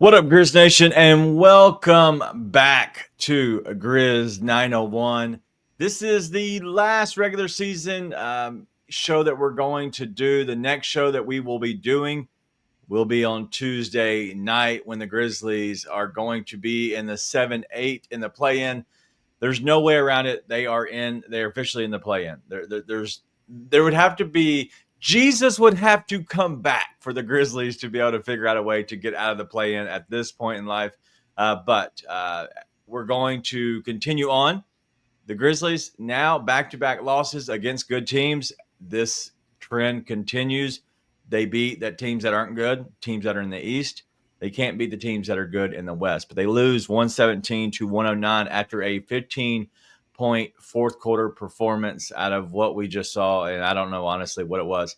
What up, Grizz Nation, and welcome back to Grizz 901. This is the last regular season show that we're going to do. The next show that we will be doing will be on Tuesday night when the Grizzlies are going to be in the 7-8 in the play-in. There's no way around it. They're officially in the play-in. There would have to be Jesus would have to come back for the Grizzlies to be able to figure out a way to get out of the play-in at this point in life. But we're going to continue on. The Grizzlies now back-to-back losses against good teams. This trend continues. They beat teams that aren't good, teams that are in the East. They can't beat the teams that are good in the West. But they lose 117 to 109 after a 15-point fourth quarter performance out of what we just saw, and I don't know honestly what it was.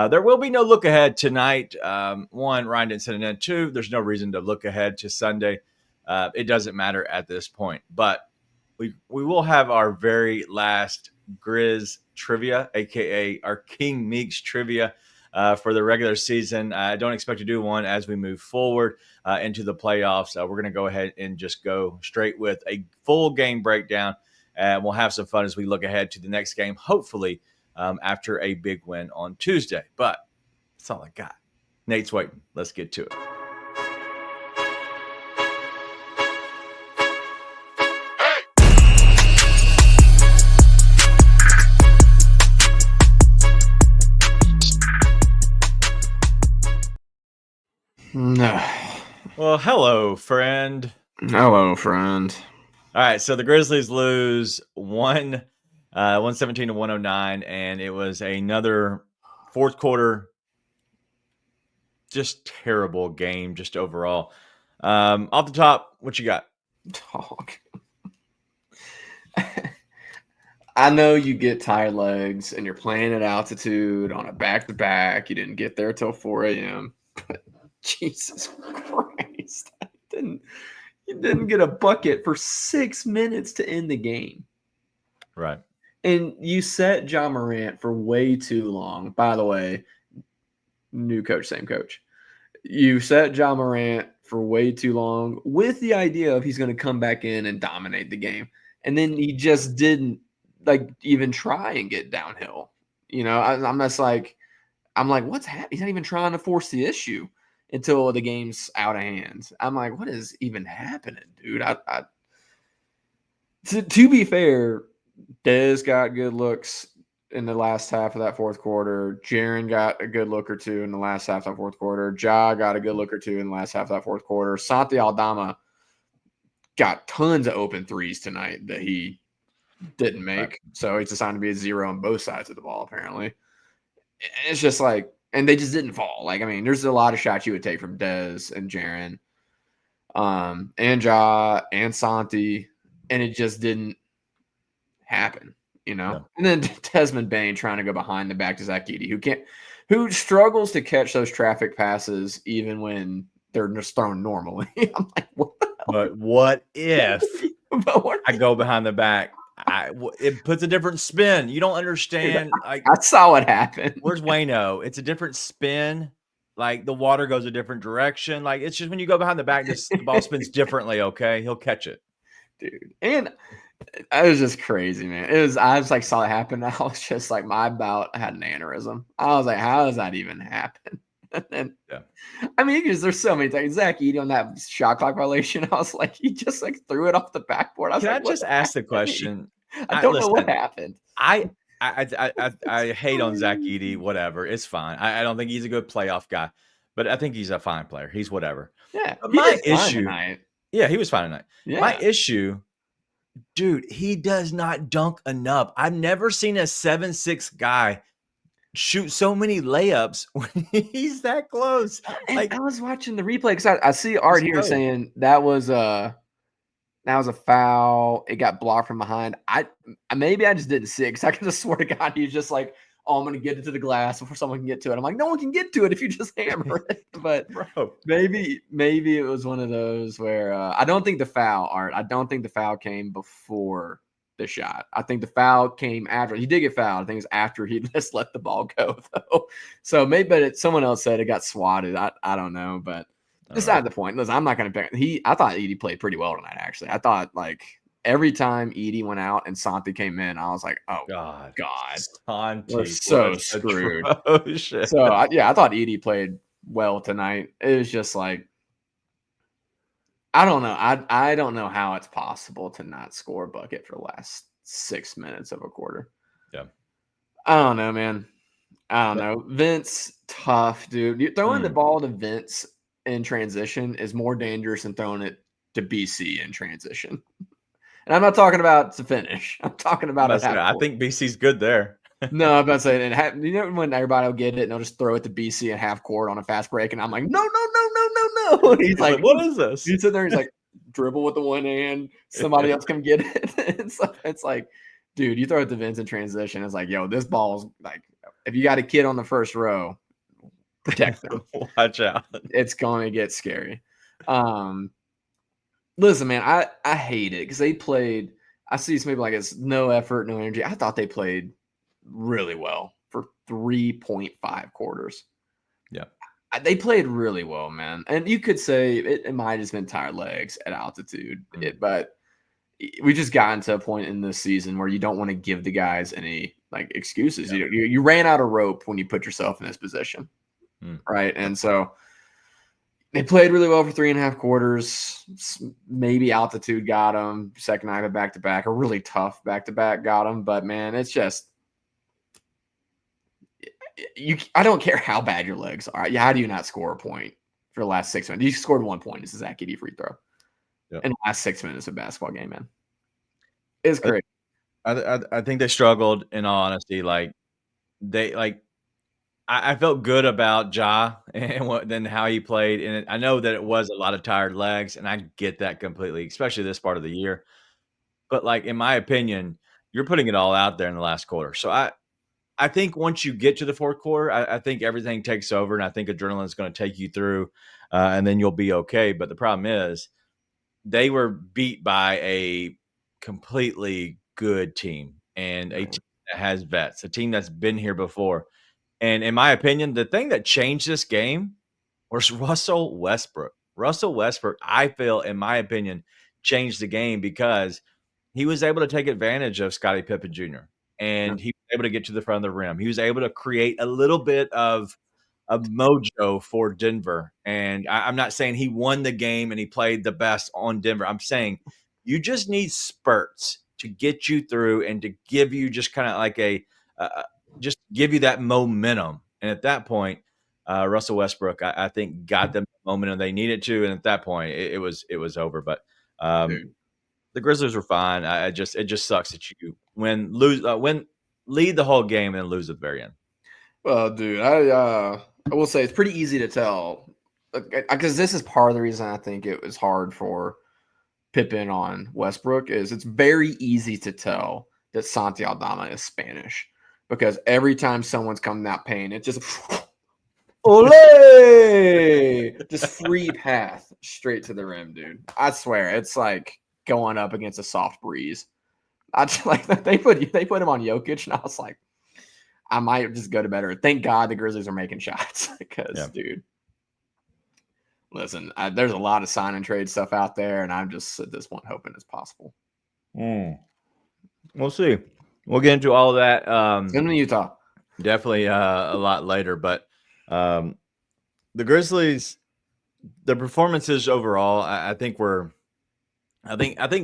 There will be no look ahead tonight. One, Ryan didn't send it in. Two, there's no reason to look ahead to Sunday. It doesn't matter at this point. But we will have our very last Grizz Trivia, aka our King Meeks Trivia, for the regular season. I don't expect to do one as we move forward into the playoffs. We're going to go ahead and just go straight with a full game breakdown. And we'll have some fun as we look ahead to the next game, hopefully after a big win on Tuesday. But that's all I got. Nate's waiting. Let's get to it. No. Well, hello, friend. Hello, friend. All right, so the Grizzlies lose 117 to 109, and it was another fourth quarter, just terrible game, just overall. Off the top, what you got? Dog. I know you get tired legs and you're playing at altitude on a back-to-back. You didn't get there till 4 a.m., but Jesus Christ. You didn't get a bucket for 6 minutes to end the game. Right. And you set Ja Morant for way too long. By the way, new coach, same coach. You set Ja Morant for way too long with the idea of he's going to come back in and dominate the game. And then he just didn't even try and get downhill. I'm like, what's happening? He's not even trying to force the issue until the game's out of hand. I'm like, what is even happening, dude? To be fair, Dez got good looks in the last half of that fourth quarter. Jaren got a good look or two in the last half of that fourth quarter. Ja got a good look or two in the last half of that fourth quarter. Santi Aldama got tons of open threes tonight that he didn't make. Right. So it's assigned to be a 0 on both sides of the ball, apparently. It's just like, and they just didn't fall. There's a lot of shots you would take from Dez and Jaren, and Ja and Santi, and it just didn't happen, Yeah. And then Desmond Bain trying to go behind the back to Zach Edey, who struggles to catch those traffic passes even when they're just thrown normally. I'm like, what? But what if I go behind the back? It puts a different spin. You don't understand. I saw what happened. Where's Wayno? It's a different spin. The water goes a different direction. It's just when you go behind the back, the ball spins differently. Okay, he'll catch it, dude. And it was just crazy, man. I just saw it happen. I was just like, my bout had an aneurysm. I was like, how does that even happen? And yeah. Because there's so many things. Zach Edey on that shot clock violation, I was like, he just threw it off the backboard. Can I just ask the question? I don't know what happened. I hate on Zach Edey. Whatever, it's fine. I don't think he's a good playoff guy, but I think he's a fine player. He's whatever. Yeah. My issue. Yeah, he was fine tonight. Yeah. My issue, dude, he does not dunk enough. I've never seen a 7'6" guy shoot so many layups when he's that close. I was watching the replay because I see Art here saying that was a foul. It got blocked from behind. Maybe I just didn't see it because I could have swore to God he was just like, oh, I'm going to get it to the glass before someone can get to it. I'm like, no one can get to it if you just hammer it. But bro, maybe it was one of those where I don't think the foul came before the shot. I think the foul came after. He did get fouled. I think it's after he just let the ball go, though. So maybe, but someone else said it got swatted. I don't know, but Beside the point. Listen, I'm not going to pick. I thought Edie played pretty well tonight. Actually, I thought like every time Edie went out and Santi came in, I was like, oh God, we're Santi so was screwed. atrocious. So I thought Edie played well tonight. It was just like, I don't know. I don't know how it's possible to not score a bucket for the last 6 minutes of a quarter. Yeah. I don't know, man. I don't know. Vince, tough, dude. You're throwing the ball to Vince in transition is more dangerous than throwing it to BC in transition. And I'm not talking about to finish. I'm talking about at half court. I think BC's good there. No, I'm about to say, you know, when everybody will get it and they'll just throw it to BC at half court on a fast break, and I'm like, no. And he's like, what is this? He's sitting there, he's like, dribble with the one hand, somebody else come get it. It's like, dude, you throw it to Vince in transition. It's like, yo, this ball's like, if you got a kid on the first row, protect them. Watch out. It's going to get scary. Listen, man, I hate it because they played. I see some people like it's no effort, no energy. I thought they played really well for 3.5 quarters. Yeah. They played really well, man. And you could say it might have just been tired legs at altitude, but we just gotten to a point in this season where you don't want to give the guys any like excuses. Yeah. You ran out of rope when you put yourself in this position, right? And so they played really well for 3.5 quarters. Maybe altitude got them. Second night of back-to-back, a really tough back-to-back got them. But, man, it's just I don't care how bad your legs are. How do you not score a point for the last 6 minutes? You scored 1 point. It's a Zach Edey free throw. In the last 6 minutes of a basketball game, man. It's great. I think they struggled, in all honesty. Like, I felt good about Ja and then how he played. And I know that it was a lot of tired legs, and I get that completely, especially this part of the year. But, like, in my opinion, you're putting it all out there in the last quarter. So I think once you get to the fourth quarter, I think everything takes over, and I think adrenaline is going to take you through, and then you'll be okay. But the problem is they were beat by a completely good team and a team that has vets, a team that's been here before. And in my opinion, the thing that changed this game was Russell Westbrook. Russell Westbrook, I feel, in my opinion, changed the game because he was able to take advantage of Scottie Pippen Jr. and he was able to get to the front of the rim. He was able to create a little bit of mojo for Denver. And I'm not saying he won the game and he played the best on Denver. I'm saying you just need spurts to get you through and to give you just kind of like just give you that momentum. And at that point, Russell Westbrook, I think, got them the momentum they needed to. And at that point, it was over. But the Grizzlies were fine. It just sucks that you lead the whole game and then lose at the very end. Well, dude, I will say it's pretty easy to tell because this is part of the reason I think it was hard for Pippen on Westbrook is it's very easy to tell that Santi Aldama is Spanish because every time someone's coming that pain, it just ole, just free path straight to the rim, dude. I swear, it's like going up against a soft breeze. I just like they put him on Jokic, and I was like, I might just go to bed. Thank God the Grizzlies are making shots because, dude, listen, there's a lot of sign and trade stuff out there, and I'm just at this point hoping it's possible. We'll see. We'll get into all of that. In Utah, definitely a lot later, but the Grizzlies, the performances overall, I think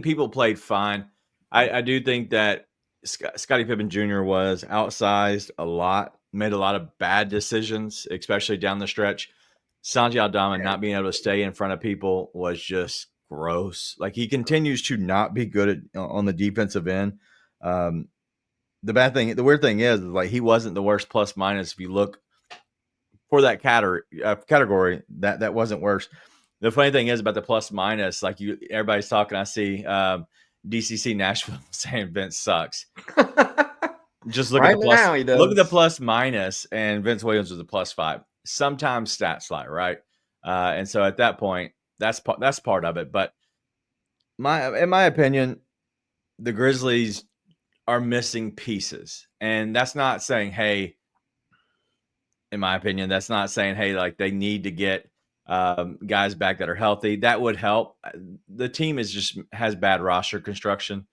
people played fine. I do think that Scottie Pippen Jr. was outsized a lot, made a lot of bad decisions, especially down the stretch. Santi Aldama not being able to stay in front of people was just gross. Like, he continues to not be good on the defensive end. The weird thing is like he wasn't the worst plus minus. If you look for that category, that wasn't worse. The funny thing is about the plus minus, like everybody's talking. I see DCC Nashville saying Vince sucks. Just look at the plus. Look at the plus minus, and Vince Williams was a +5. Sometimes stats lie, right? And so at that point, that's part of it. But in my opinion, the Grizzlies are missing pieces, and that's not saying, hey, in my opinion, that's not saying, hey, like they need to get guys back that are healthy. That would help. The team has bad roster construction,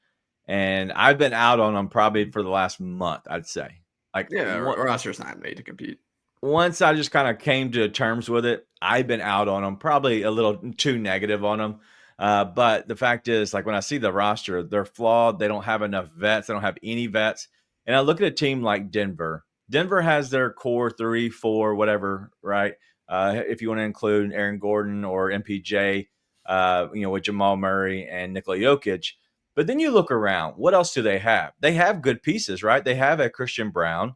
and I've been out on them probably for the last month, I'd say. Like, Yeah, roster's not made to compete. Once I just kind of came to terms with it, I've been out on them, probably a little too negative on them. But the fact is, like, when I see the roster, they're flawed. They don't have enough vets. They don't have any vets. And I look at a team like Denver. Denver has their core 3, 4, whatever, right? If you want to include Aaron Gordon or MPJ, with Jamal Murray and Nikola Jokic. But then you look around. What else do they have? They have good pieces, right? They have a Christian Brown.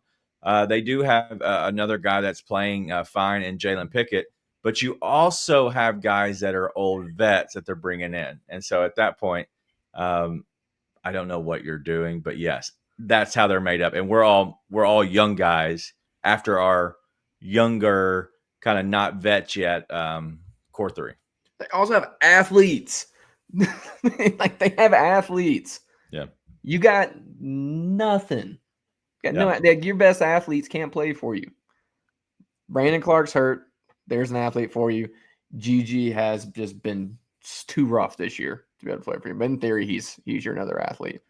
They do have another guy that's playing fine in Jalen Pickett, but you also have guys that are old vets that they're bringing in. And so at that point, I don't know what you're doing, but yes, that's how they're made up. And we're all young guys after our younger kind of not vets yet core 3. They also have athletes. Like, they have athletes. Yeah. You got nothing. Your best athletes can't play for you. Brandon Clark's hurt. There's an athlete for you. Gigi has just been too rough this year to be able to play for you. But in theory, he's your another athlete.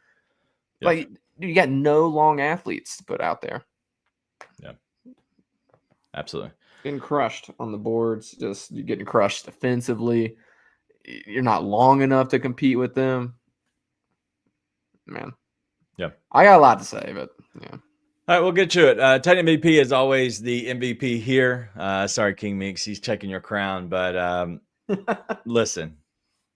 Yeah. Like, you got no long athletes to put out there. Yeah, absolutely. Getting crushed on the boards. You're getting crushed defensively. You're not long enough to compete with them. Man. Yeah. I got a lot to say, but yeah. All right, we'll get to it. Titan MVP is always the MVP here. Sorry, King Meeks, he's checking your crown, but listen,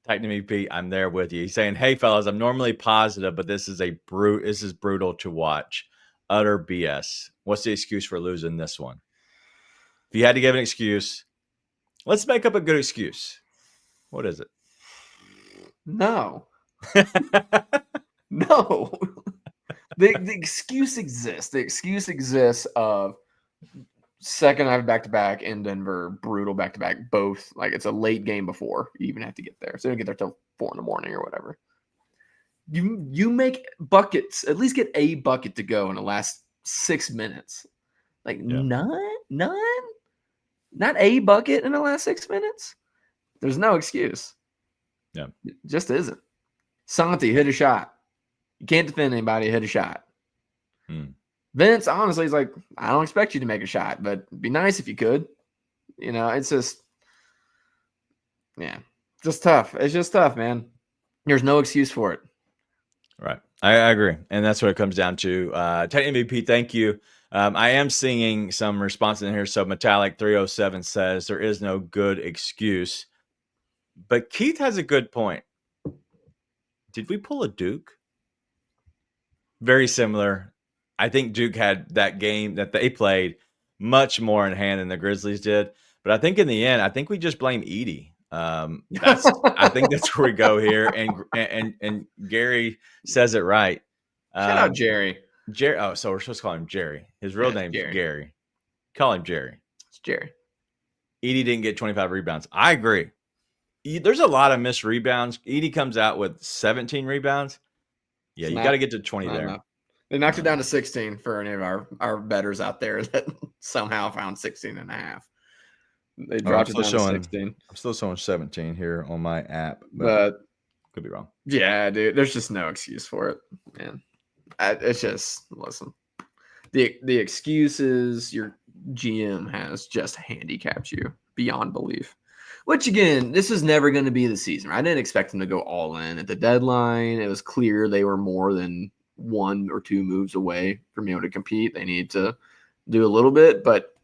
Titan MVP, I'm there with you. He's saying, "Hey, fellas, I'm normally positive, but this is brutal to watch. Utter BS. What's the excuse for losing this one? If you had to give an excuse, let's make up a good excuse. What is it?" No. No. The excuse exists. The excuse exists of second half back-to-back in Denver, brutal back-to-back, both. Like, it's a late game before you even have to get there. So you don't get there till 4 a.m. or whatever. You make buckets, at least get a bucket to go in the last 6 minutes. Like, none? Not a bucket in the last 6 minutes? There's no excuse. Yeah. It just isn't. Santi hit a shot. You can't defend anybody, hit a shot. Vince, honestly, is like, I don't expect you to make a shot, but it'd be nice if you could. It's just, just tough. It's just tough, man. There's no excuse for it. Right. I agree. And that's what it comes down to. Titan MVP, thank you. I am seeing some response in here. So Metallic 307 says there is no good excuse. But Keith has a good point. Did we pull a Duke? Very similar. I think Duke had that game that they played much more in hand than the Grizzlies did. But I think in the end, I think we just blame Edey. I think that's where we go here. And Gary says it right. Shout out Jerry. Jerry. Oh, so we're supposed to call him Jerry. His real name's Gary. Call him Jerry. It's Jerry. Edey didn't get 25 rebounds. I agree. There's a lot of missed rebounds. Edey comes out with 17 rebounds. Yeah, you got to get to 20 there. Enough. They knocked it down to 16 for any of our bettors out there that somehow found 16 and a half. They dropped it down to 16. I'm still showing 17 here on my app, but could be wrong. Yeah, dude, there's just no excuse for it, man. It's just, listen, the excuses your GM has just handicapped you beyond belief. Which, again, this is never going to be the season. I didn't expect them to go all in at the deadline. It was clear they were more than 1 or 2 moves away from being able to compete. They need to do a little bit, but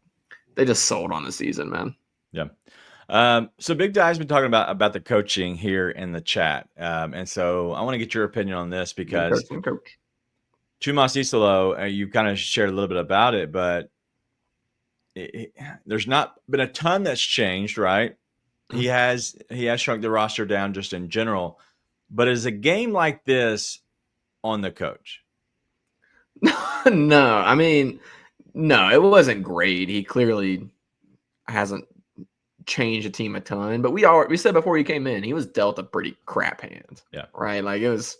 they just sold on the season, man. Yeah. So Big Die's been talking about the coaching here in the chat. And so I want to get your opinion on this because coach. Chumas Isolo, you kind of shared a little bit about it, but there's not been a ton that's changed, right? He has shrunk the roster down just in general, but is a game like this on the coach? No, I mean, no, it wasn't great. He clearly hasn't changed the team a ton, but we said before he came in, he was dealt a pretty crap hand. Yeah. Right. Like, it was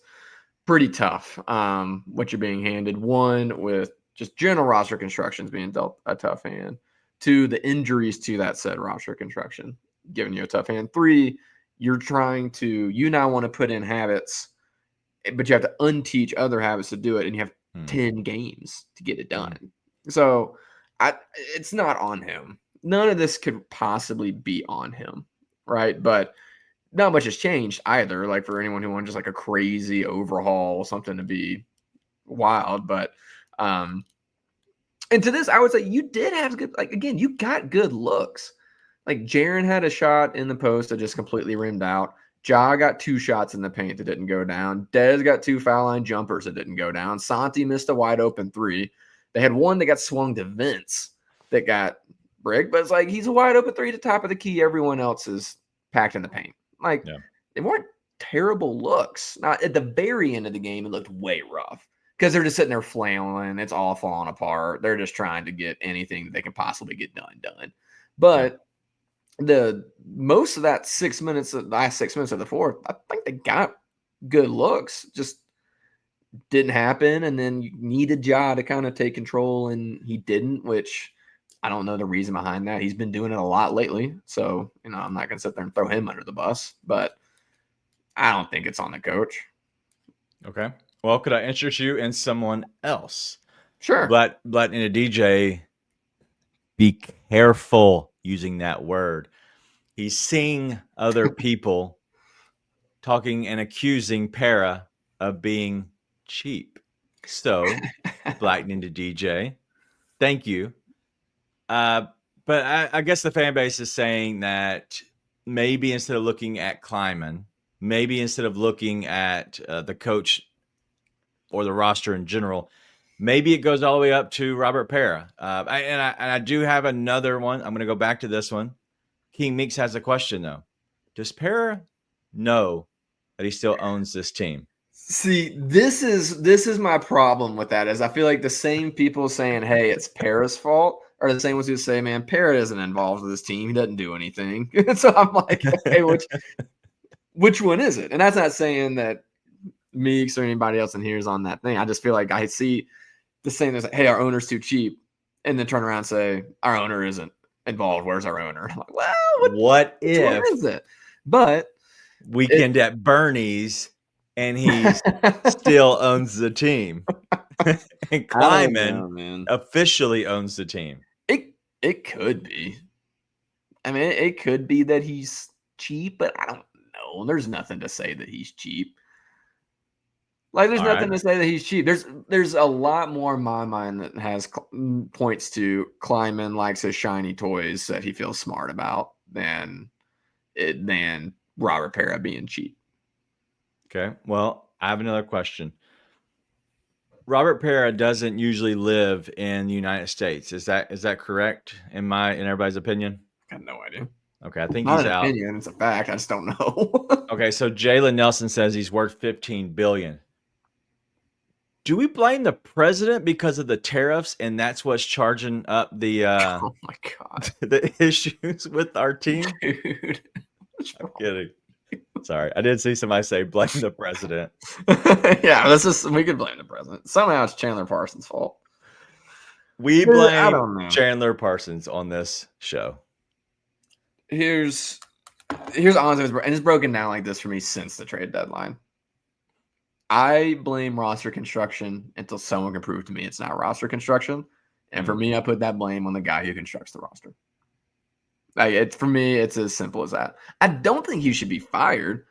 pretty tough. What you're being handed, one, with just general roster constructions being dealt a tough hand, 2, the injuries to that said roster construction. giving you a tough hand. 3, you now want to put in habits, but you have to unteach other habits to do it, and you have 10 games to get it done. So it's not on him. None of this could possibly be on him, right? But not much has changed either. Like for anyone who wants just like a crazy overhaul, something to be wild. But and to this, I would say you did have good. Like again, you got good looks. Like Jaren had a shot in the post that just completely rimmed out. Ja got 2 shots in the paint that didn't go down. Dez got 2 foul line jumpers that didn't go down. Santi missed a wide open 3. They had one that got swung to Vince that got bricked, but it's like he's a wide open 3 at the top of the key. Everyone else is packed in the paint. Like they weren't terrible looks. Now at the very end of the game, it looked way rough because they're just sitting there flailing. It's all falling apart. They're just trying to get anything that they can possibly get done. But the most of that last 6 minutes of the fourth, I think they got good looks. Just didn't happen, and then you needed Ja to kind of take control, and he didn't, which I don't know the reason behind that. He's been doing it a lot lately, so I'm not gonna sit there and throw him under the bus, but I don't think it's on the coach. Okay. Well, could I interest you in someone else? Sure. But in a DJ, be careful using that word. He's seeing other people talking and accusing Para of being cheap. So, Lightning to DJ. Thank you. But I guess the fan base is saying that maybe instead of looking at Kleiman, maybe instead of looking at the coach or the roster in general, maybe it goes all the way up to Robert Para. I do have another one. I'm going to go back to this one. King Meeks has a question, though. Does Para know that he still owns this team? See, this is my problem with that. Is I feel like the same people saying, "Hey, it's Para's fault," are the same ones who say, "Man, Para isn't involved with this team. He doesn't do anything." So I'm like, "Okay, which one is it?" And that's not saying that Meeks or anybody else in here is on that thing. I just feel like I see the same as, "Hey, our owner's too cheap," and then turn around and say, "Our owner isn't involved. Where's our owner?" I'm like, well, what if one is it? But weekend at Bernie's and he still owns the team, and Kleiman officially owns the team. It could be. I mean, it could be that he's cheap, but I don't know. There's nothing to say that he's cheap. Like, there's nothing to say that he's cheap. There's a lot more in my mind that has points to Kleiman likes his shiny toys that he feels smart about than Robert Para being cheap. Okay. Well, I have another question. Robert Para doesn't usually live in the United States. Is that correct in everybody's opinion? I have no idea. Okay, I think Not he's an out. opinion, it's a fact. I just don't know. Okay, so Jalen Nelson says he's worth $15 billion. Do we blame the president because of the tariffs, and that's what's charging up the oh my god, the issues with our team? Dude, I'm kidding. Sorry, I did see somebody say blame the president. Yeah, we could blame the president. Somehow it's Chandler Parsons' fault. We blame Chandler Parsons on this show. Here's honestly, and it's broken down like this for me since the trade deadline. I blame roster construction until someone can prove to me it's not roster construction. And for me, I put that blame on the guy who constructs the roster. For me, it's as simple as that. I don't think he should be fired.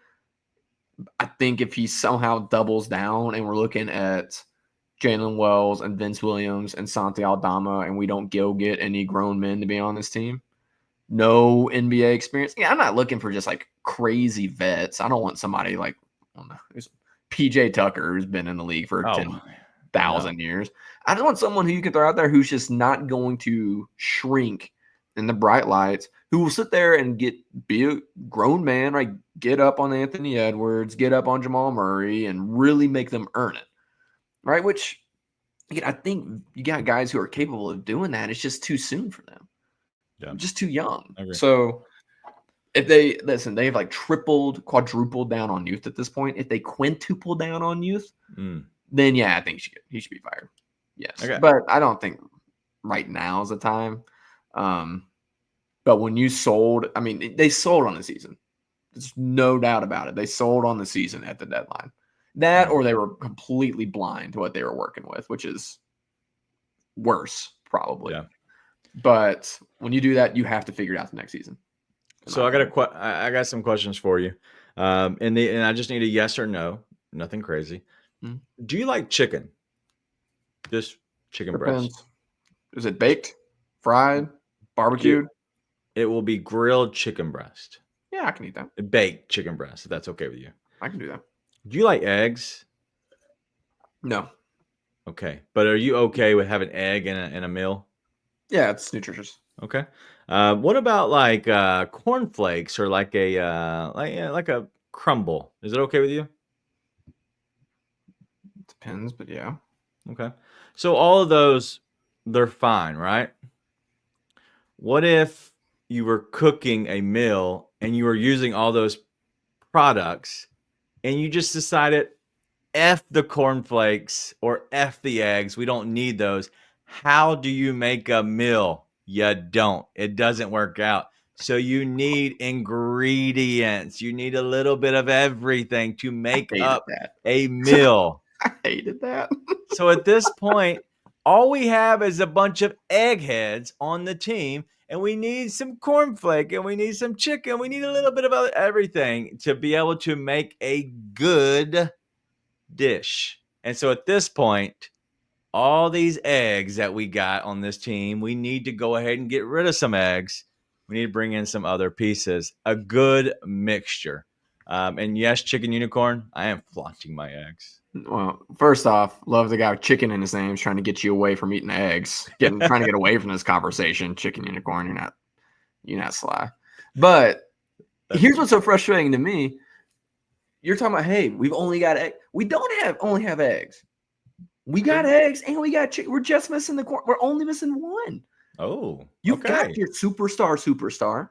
I think if he somehow doubles down and we're looking at Jalen Wells and Vince Williams and Santi Aldama and we don't go get any grown men to be on this team, no NBA experience. Yeah, I'm not looking for just like crazy vets. I don't want somebody like, I don't know, PJ Tucker, who's been in the league for 10,000 years. I just want someone who you can throw out there who's just not going to shrink in the bright lights, who will sit there and be a grown man, right? Get up on Anthony Edwards, get up on Jamal Murray, and really make them earn it, right? Which, again, I think you got guys who are capable of doing that. It's just too soon for them. Yeah. Just too young. So if they've like tripled, quadrupled down on youth at this point. If they quintuple down on youth, then yeah, I think he should be fired. Yes. Okay. But I don't think right now is the time. But when you sold, I mean, they sold on the season. There's no doubt about it. They sold on the season at the deadline. That or they were completely blind to what they were working with, which is worse, probably. Yeah. But when you do that, you have to figure it out the next season. So I got some questions for you, and I just need a yes or no, nothing crazy. Hmm. Do you like chicken? Just chicken breast? Depends. Is it baked, fried, barbecued? It will be grilled chicken breast, Yeah, I can eat that. baked chicken breast, if that's okay with you. I can do that. Do you like eggs? No. Okay, but are you okay with having egg in a meal? Yeah, it's nutritious. Okay. What about like cornflakes or like like a crumble? Is it okay with you? Depends, but yeah. Okay. So all of those, they're fine, right? What if you were cooking a meal and you were using all those products and you just decided, F the cornflakes or F the eggs, we don't need those. How do you make a meal? You don't. It doesn't work out. So you need ingredients. You need a little bit of everything to make Hated up that. a meal. I hated that. So at this point, all we have is a bunch of eggheads on the team, and we need some cornflake, and we need some chicken. We need a little bit of everything to be able to make a good dish. And so at this point, all these eggs that we got on this team, we need to go ahead and get rid of some eggs. We need to bring in some other pieces, a good mixture. And yes, chicken unicorn, I am flaunting my eggs. Well, first off, love the guy with chicken in his name. He's trying to get you away from eating eggs. Trying to get away from this conversation. Chicken unicorn, you're not sly. But here's what's so frustrating to me. You're talking about, hey, we've only got eggs. We don't only have eggs. We got eggs and we got chicken. We're just missing the corn. We're only missing one. Oh, You've got your superstar.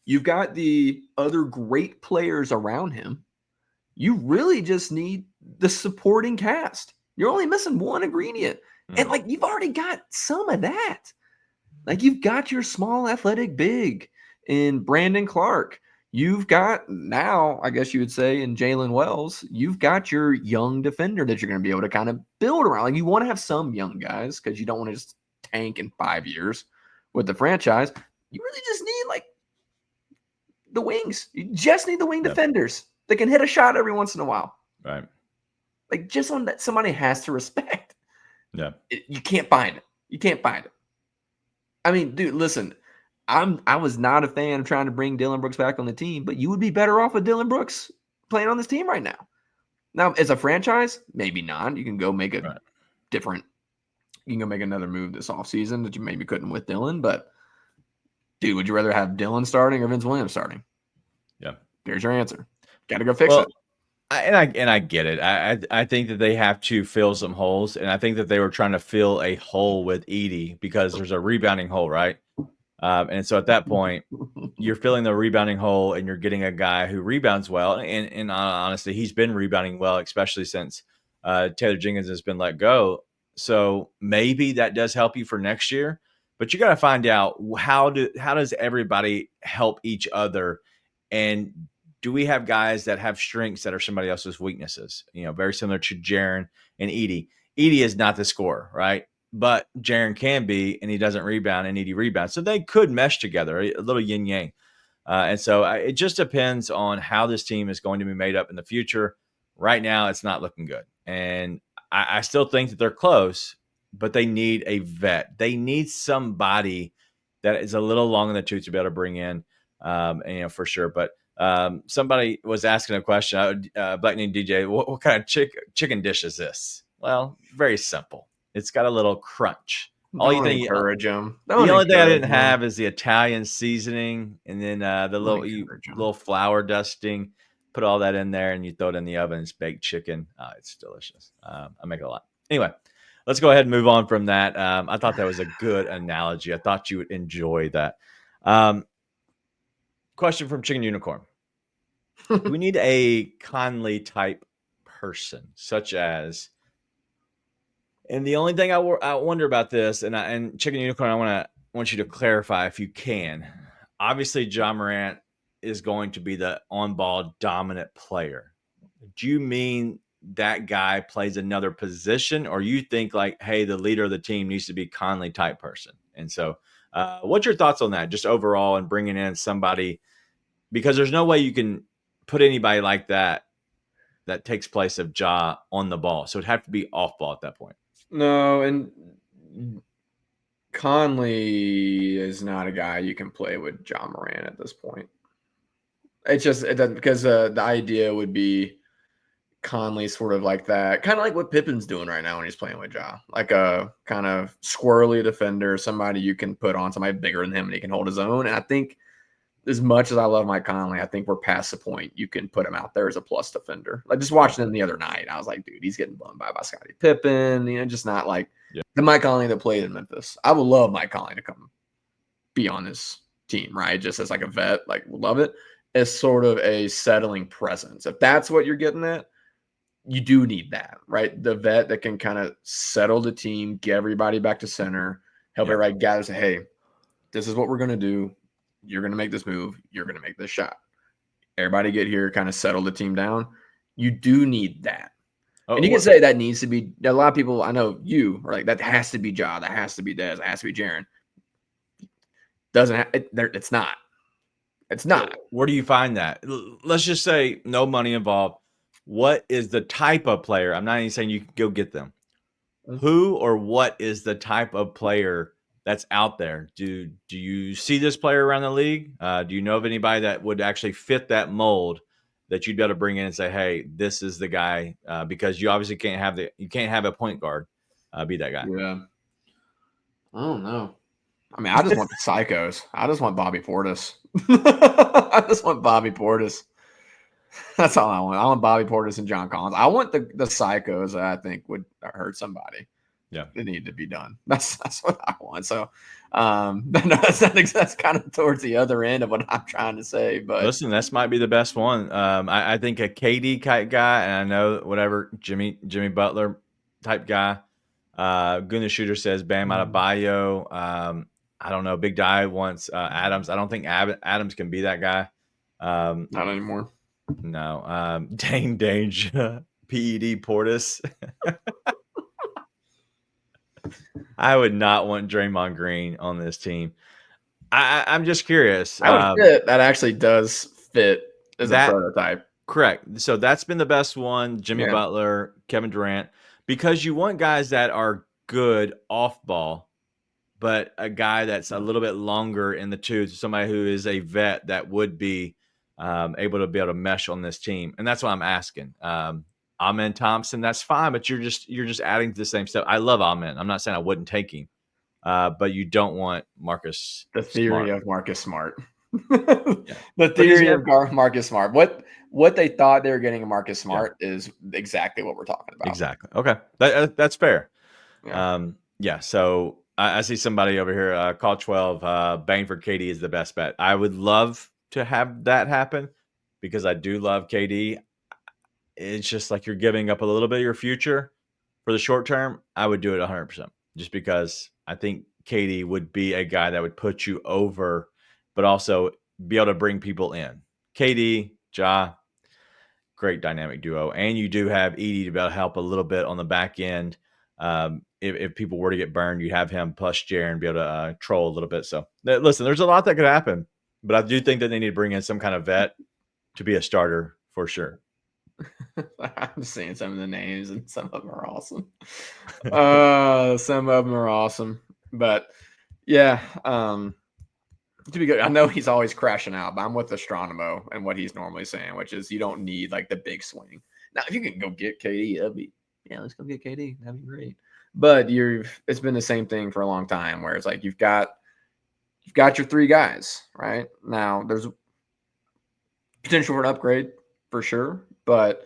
You've got the other great players around him. You really just need the supporting cast. You're only missing one ingredient. And like you've already got some of that. Like you've got your small athletic big in Brandon Clark. You've got now, I guess you would say, in Jalen Wells, you've got your young defender that you're going to be able to kind of build around. Like you want to have some young guys because you don't want to just tank in 5 years with the franchise. You really just need like the wings. You just need the wing defenders that can hit a shot every once in a while. Right. Like just one that somebody has to respect. Yeah. You can't find it. You can't find it. I mean, dude, listen, I was not a fan of trying to bring Dillon Brooks back on the team, but you would be better off with Dillon Brooks playing on this team right now. Now, as a franchise, maybe not. You can go make a different, you can go make another move this offseason that you maybe couldn't with Dillon, but dude, would you rather have Dillon starting or Vince Williams starting? Yeah. There's your answer. Got to go fix it. I get it. I think that they have to fill some holes, and I think that they were trying to fill a hole with Edey because there's a rebounding hole, right? And so at that point, you're filling the rebounding hole, and you're getting a guy who rebounds well. And honestly, he's been rebounding well, especially since Taylor Jenkins has been let go. So maybe that does help you for next year. But you got to find out how does everybody help each other, and do we have guys that have strengths that are somebody else's weaknesses? You know, very similar to Jaren and Edey. Edey is not the scorer, right? But Jaren can be, and he doesn't rebound, and Edey rebounds. So they could mesh together, a little yin yang. And so it just depends on how this team is going to be made up in the future. Right now, it's not looking good. And I still think that they're close, but they need a vet. They need somebody that is a little long in the tooth to be able to bring in, and, for sure. But somebody was asking a question, Black Name DJ, what kind of chicken dish is this? Well, very simple. It's got a little crunch. Don't encourage them. The only thing I didn't have is the Italian seasoning, and then the little flour dusting. Put all that in there, and you throw it in the oven. It's baked chicken. It's delicious. I make it a lot. Anyway, let's go ahead and move on from that. I thought that was a good analogy. I thought you would enjoy that. Question from Chicken Unicorn. Do we need a Conley type person, such as? And the only thing I wonder about this, and Chicken Unicorn, I want to want you to clarify if you can. Obviously, Ja Morant is going to be the on-ball dominant player. Do you mean that guy plays another position, or you think like, hey, the leader of the team needs to be Conley type person? And so, what's your thoughts on that, just overall, and bringing in somebody, because there's no way you can put anybody like that takes place of Ja on the ball, so it'd have to be off ball at that point. No, and Conley is not a guy you can play with Ja Morant at this point. It doesn't, because the idea would be Conley sort of like that, kind of like what Pippen's doing right now when he's playing with Ja, like a kind of squirrely defender, somebody you can put on somebody bigger than him and he can hold his own. And I think, as much as I love Mike Conley, I think we're past the point you can put him out there as a plus defender. Like, just watching him the other night, I was like, dude, he's getting blown by Scottie Pippen. Just not like the Mike Conley that played in Memphis. I would love Mike Conley to come be on this team, right? Just as like a vet, like, love it. As sort of a settling presence. If that's what you're getting at, you do need that, right? The vet that can kind of settle the team, get everybody back to center, help everybody gather, say, hey, this is what we're going to do. You're going to make this move. You're going to make this shot. Everybody get here, kind of settle the team down. You do need that. And you can say that needs to be – a lot of people, I know you are like, that has to be Ja, that has to be Dez, that has to be Jaren. It's not. It's not. Where do you find that? Let's just say no money involved. What is the type of player? I'm not even saying you can go get them. Who or what is the type of player that's out there? Do you see this player around the league? Do you know of anybody that would actually fit that mold that you'd be able to bring in and say, hey, this is the guy? Because you obviously can't have a point guard be that guy. Yeah. I don't know. I mean, I just want the psychos. I just want Bobby Portis. I just want Bobby Portis. That's all I want. I want Bobby Portis and John Collins. I want the psychos that I think would hurt somebody. Yeah, they need to be done. That's what I want. So, that's kind of towards the other end of what I'm trying to say. But listen, this might be the best one. I think a KD type guy, and I know whatever Jimmy Butler type guy. Guna Shooter says Bam Adebayo. I don't know. Big Di wants Adams. I don't think Adams can be that guy. Not anymore. No. Dane Dange, PED Portis. I would not want Draymond Green on this team. I'm just curious. That would fit. That actually does fit as a prototype. Correct. So that's been the best one. Jimmy Butler, Kevin Durant, because you want guys that are good off ball, but a guy that's a little bit longer in the tooth, somebody who is a vet that would be able to mesh on this team. And that's what I'm asking. Amen Thompson, that's fine, but you're just adding to the same stuff. I love Amen. I'm not saying I wouldn't take him, but you don't want Marcus. The theory of Marcus Smart. The theory of Marcus Smart. What they thought they were getting a Marcus Smart is exactly what we're talking about. Exactly. Okay, that's fair. So I see somebody over here. Call 12. Bangford KD is the best bet. I would love to have that happen because I do love KD. It's just like you're giving up a little bit of your future for the short term. I would do it 100% just because I think KD would be a guy that would put you over, but also be able to bring people in. KD, Ja, great dynamic duo. And you do have Edie to be able to help a little bit on the back end. If people were to get burned, you have him plus Jaren be able to troll a little bit. So listen, there's a lot that could happen, but I do think that they need to bring in some kind of vet to be a starter for sure. I'm seeing some of the names and some of them are awesome. Some of them are awesome, but yeah, to be good. I know he's always crashing out, but I'm with Astronomo and what he's normally saying, which is you don't need like the big swing. Now, if you can go get KD, let's go get KD. That'd be great. But it's been the same thing for a long time where it's like you've got your three guys, right? Now there's potential for an upgrade for sure, but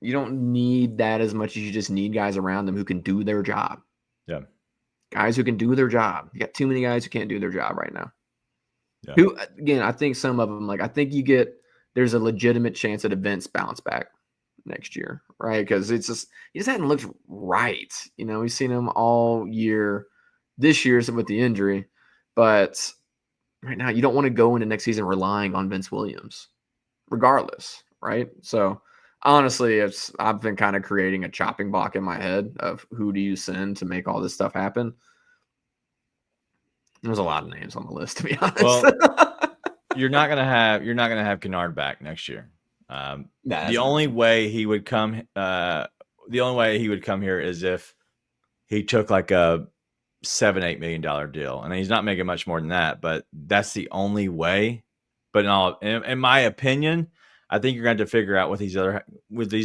you don't need that as much as you just need guys around them who can do their job. Yeah. Guys who can do their job. You got too many guys who can't do their job right now. Yeah. Who, again, I think some of them, there's a legitimate chance that events bounce back next year, right? Because he just hadn't looked right. We've seen him all year this year with the injury, But right now, you don't want to go into next season relying on Vince Williams, regardless, right? So honestly, I've been kind of creating a chopping block in my head of who do you send to make all this stuff happen. There's a lot of names on the list, to be honest. Well, you're not gonna have Kennard back next year. The only way he would come here is if he took like a $7-8 million deal, and he's not making much more than that. But that's the only way. But in my opinion, I think you're going to have to figure out what these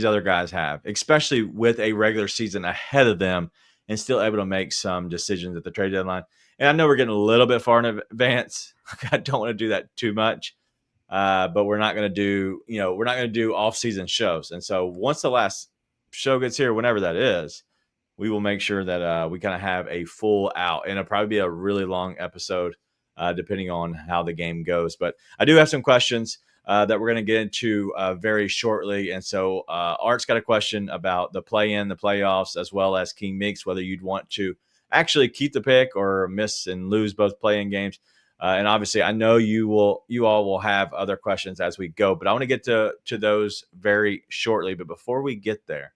other guys have, especially with a regular season ahead of them, and still able to make some decisions at the trade deadline. And I know we're getting a little bit far in advance. I don't want to do that too much, but we're not going to do off-season shows. And so once the last show gets here, whenever that is, we will make sure that we kind of have a full out, and it'll probably be a really long episode, depending on how the game goes. But I do have some questions that we're going to get into very shortly. And so Art's got a question about the play-in, the playoffs, as well as King Meeks, whether you'd want to actually keep the pick or miss and lose both play-in games. And obviously, I know you all will have other questions as we go, but I want to get to those very shortly. But before we get there,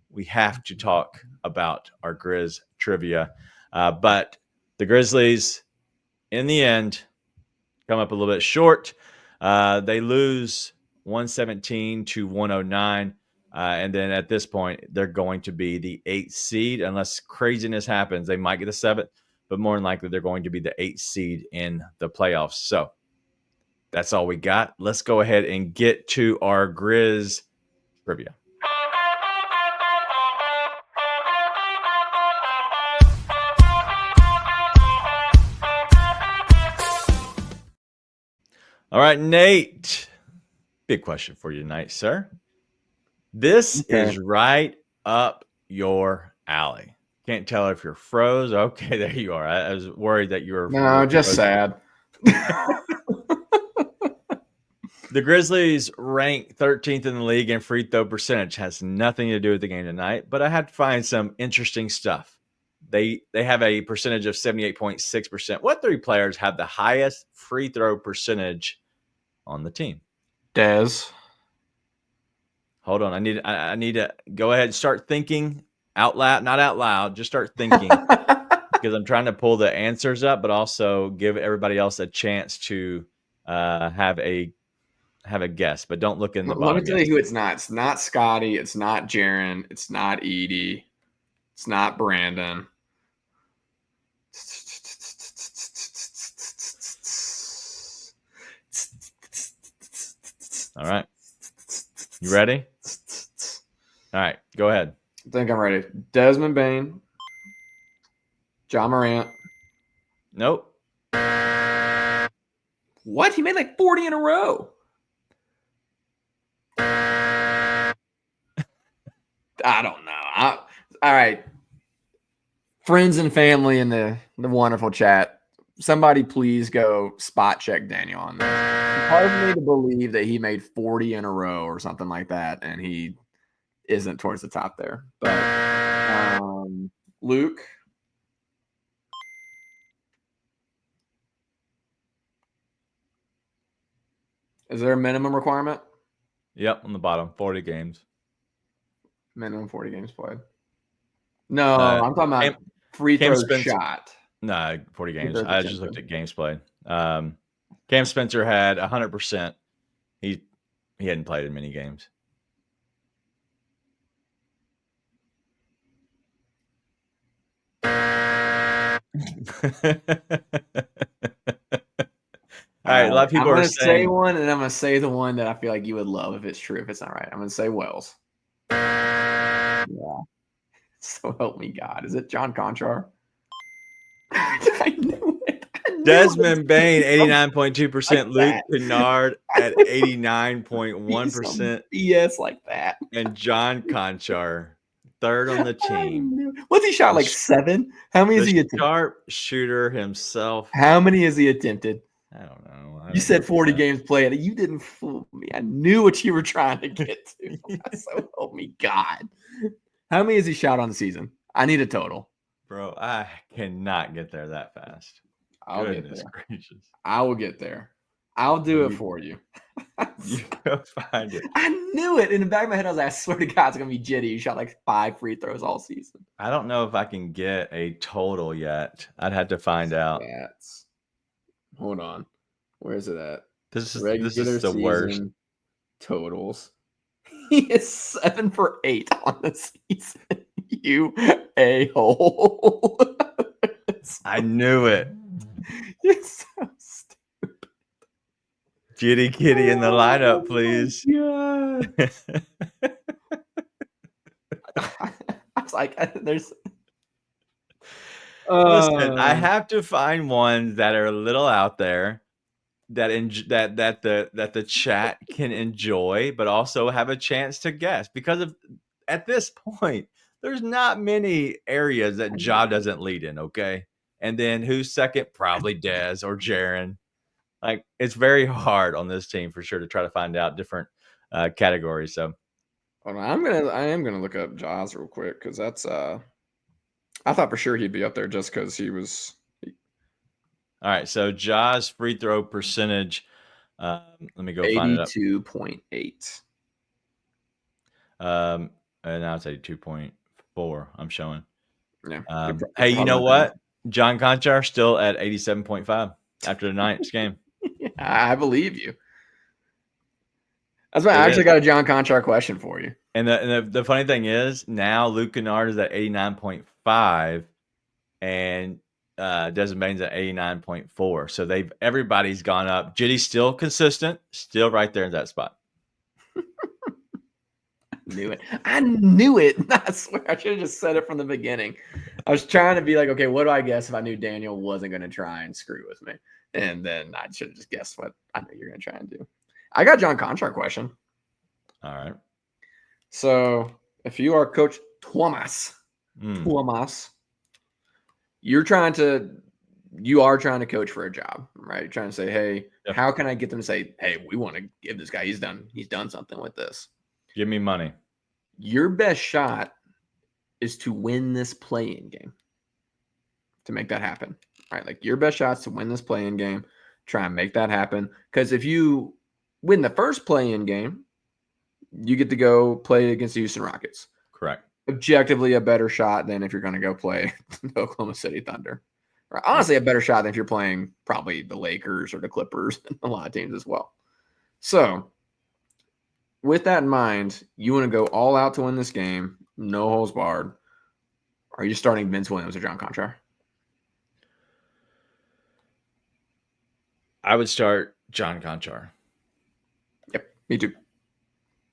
we have to talk about our Grizz trivia. But the Grizzlies, in the end, come up a little bit short. They lose 117-109. And then at this point, they're going to be the 8th seed. Unless craziness happens, they might get the 7th, but more than likely, they're going to be the 8th seed in the playoffs. So that's all we got. Let's go ahead and get to our Grizz trivia. All right, Nate. Big question for you tonight, sir. This is right up your alley. Can't tell if you're froze. Okay, there you are. I was worried that you were. No, just sad. The Grizzlies rank 13th in the league in free throw percentage. Has nothing to do with the game tonight, but I had to find some interesting stuff. They have a percentage of 78.6%. What 3 players have the highest free throw percentage on the team? Dez. Hold on. I need to go ahead and start thinking out loud, not out loud, just start thinking because I'm trying to pull the answers up, but also give everybody else a chance to have a guess, but don't look in the bottom. Let me tell you who it's not. It's not Scotty. It's not Jaren. It's not Edie. It's not Brandon. All right. You ready? All right. Go ahead. I think I'm ready. Desmond Bain. John Morant. Nope. What? He made like 40 in a row. I don't know. All right. Friends and family in the wonderful chat, somebody please go spot check Daniel on this. It's hard for me to believe that he made 40 in a row or something like that, and he isn't towards the top there. But Luke. Is there a minimum requirement? Yep, on the bottom, 40 games. Minimum 40 games played. No, I'm talking about free throw shot. No, 40 games. I just looked at games played. Cam Spencer had 100%. He hadn't played in many games. All right, a lot of people are saying. I'm going to say one, and I'm going to say the one that I feel like you would love if it's true. If it's not right, I'm going to say Wells. Yeah. So help me God. Is it John Conchar? I knew it. Desmond Bain, 89.2%. Luke Kennard at 89.1%. BS like that. And John Conchar, third on the team. What's he shot, like 7? How many is he attempted? Sharp shooter himself. How many has he attempted? I don't know. You said 40 games played. You didn't fool me. I knew what you were trying to get to. So help me God. How many has he shot on the season? I need a total. Bro, I cannot get there that fast. I'll get Goodness there. gracious. I will get there. I'll do it for you. You go find it. I knew it. In the back of my head, I was like, I swear to God, it's going to be Jitty. He shot like 5 free throws all season. I don't know if I can get a total yet. I'd have to find out. Stats. Hold on. Where is it at? This is Regular the worst. season totals. He is 7 for 8 on the season. You a-hole. I knew it. It's so stupid. Kitty Kitty in the lineup, please. God. I was like, there's. Listen, I have to find ones that are a little out there that the chat can enjoy, but also have a chance to guess. Because at this point, there's not many areas that Ja doesn't lead in. Okay, and then who's second? Probably Dez or Jaren. Like, it's very hard on this team for sure to try to find out different categories. So, hold on, I am gonna look up Jaws real quick because that's I thought for sure he'd be up there just because he was. all right. So Ja's free throw percentage. Let me go find it up. 82.8. And now it's 82.4. I'm showing. Yeah. Hey, you know what? John Conchar still at 87.5 after the Niners game. I believe you. That's why I actually got a John Conchar question for you. And the funny thing is now Luke Kennard is at 89.5 and Desmond Bain's at 89.4. So everybody's gone up. Jitty's still consistent, still right there in that spot. I knew it. I swear I should have just said it from the beginning. I was trying to be like, okay, what do I guess if I knew Daniel wasn't going to try and screw with me? And then I should have just guessed what I knew you're going to try and do. I got John Conchar question. All right. So if you are Coach Thomas, you are trying to coach for a job, right? You're trying to say, hey, how can I get them to say, hey, we want to give this guy, he's done something with this. Give me money. Your best shot is to win this play-in game to make that happen, right? Like your best shot is to win this play-in game, try and make that happen. Because if you win the first play-in game, you get to go play against the Houston Rockets. Correct. Objectively a better shot than if you're going to go play the Oklahoma City Thunder. Right? Honestly, a better shot than if you're playing probably the Lakers or the Clippers and a lot of teams as well. So with that in mind, you want to go all out to win this game, no holes barred. Are you starting Vince Williams or John Conchar? I would start John Conchar. Yep, me too.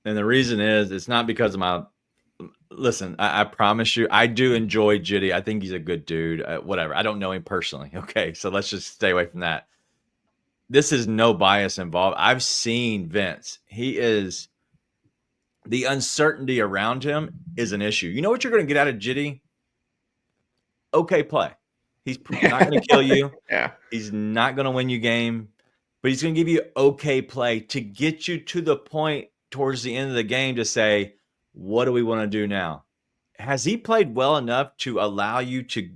And the reason is it's not because of my – listen, I promise you, I do enjoy Jitty. I think he's a good dude. Whatever. I don't know him personally. Okay, so let's just stay away from that. This is no bias involved. I've seen Vince. He is – the uncertainty around him is an issue. You know what you're going to get out of Jitty? Okay play. He's not going to kill you. Yeah. He's not going to win you game, but he's going to give you okay play to get you to the point towards the end of the game to say, what do we want to do now? Has he played well enough to allow you to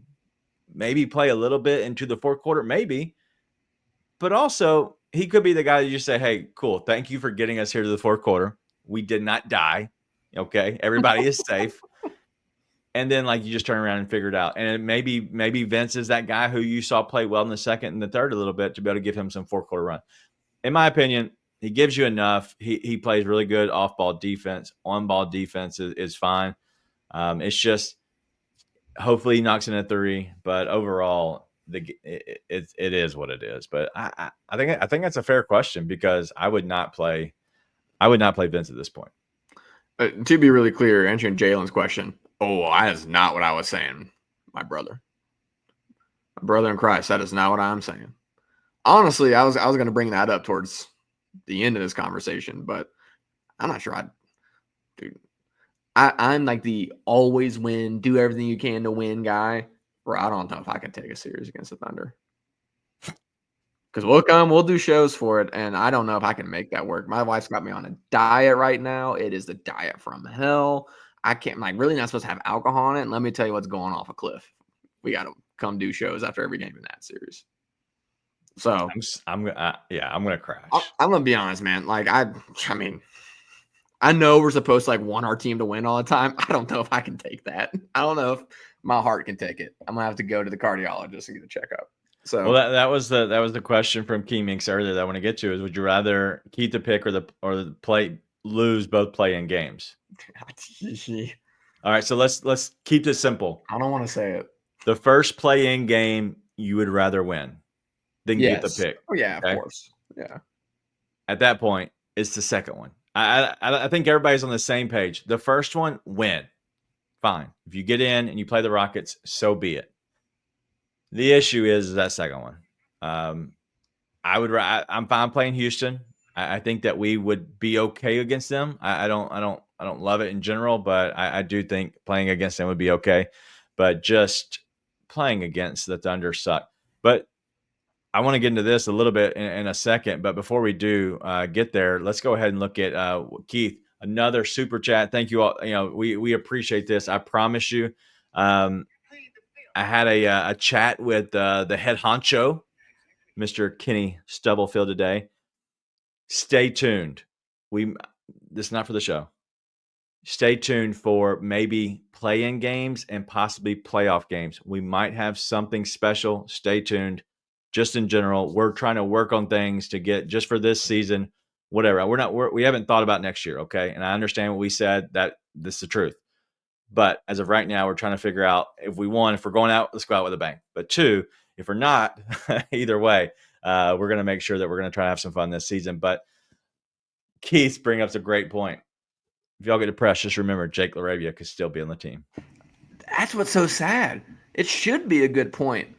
maybe play a little bit into the fourth quarter? Maybe. But also, he could be the guy that you say, hey, cool, thank you for getting us here to the fourth quarter. We did not die. Okay. Everybody is safe. And then like you just turn around and figure it out. And maybe Vince is that guy who you saw play well in the second and the third a little bit to be able to give him some fourth quarter run. In my opinion, he gives you enough. He plays really good off-ball defense. On-ball defense is fine. It's just hopefully he knocks in a three. But overall, it is what it is. But I think that's a fair question because I would not play Vince at this point. To be really clear, answering Jalen's question, that is not what I was saying, my brother. My brother in Christ, that is not what I'm saying. Honestly, I was going to bring that up towards the end of this conversation, but I'm not sure I'm like the always win, do everything you can to win guy, where I don't know if I can take a series against the Thunder. Because we'll do shows for it, and I don't know if I can make that work. My wife's got me on a diet right now. It is the diet from hell. I can't, I'm like, really not supposed to have alcohol in it. And let me tell you what's going off a cliff. We got to come do shows after every game in that series. So I'm gonna crash. I'm gonna be honest, man. Like I mean, I know we're supposed to like want our team to win all the time. I don't know if I can take that. I don't know if my heart can take it. I'm gonna have to go to the cardiologist and get a checkup. So Well, that was the question from Key Minks earlier that I want to get to is would you rather keep the pick or the play lose both play in games? All right, so let's keep this simple. I don't want to say it. The first play in game you would rather win than get the Yes. pick. Oh yeah, Okay? of course. Yeah. At that point, it's the second one. I think everybody's on the same page. The first one, win. Fine. If you get in and you play the Rockets, so be it. The issue is that second one. I'm fine playing Houston. I think that we would be okay against them. I don't love it in general, but I do think playing against them would be okay. But just playing against the Thunder suck. But I want to get into this a little bit in a second. But before we do get there, let's go ahead and look at Keith. Another super chat. Thank you all. You know, we appreciate this. I promise you. I had a chat with the head honcho, Mr. Kenny Stubblefield, today. Stay tuned. This is not for the show. Stay tuned for maybe play-in games and possibly playoff games. We might have something special. Stay tuned. Just in general, we're trying to work on things to get just for this season, whatever. We haven't thought about next year, okay? And I understand what we said, that this is the truth. But as of right now, we're trying to figure out if we're going out, let's go out with a bang. But two, if we're not, either way, we're going to make sure that we're going to try to have some fun this season. But Keith bring up a great point. If y'all get depressed, just remember Jake LaRavia could still be on the team. That's what's so sad. It should be a good point.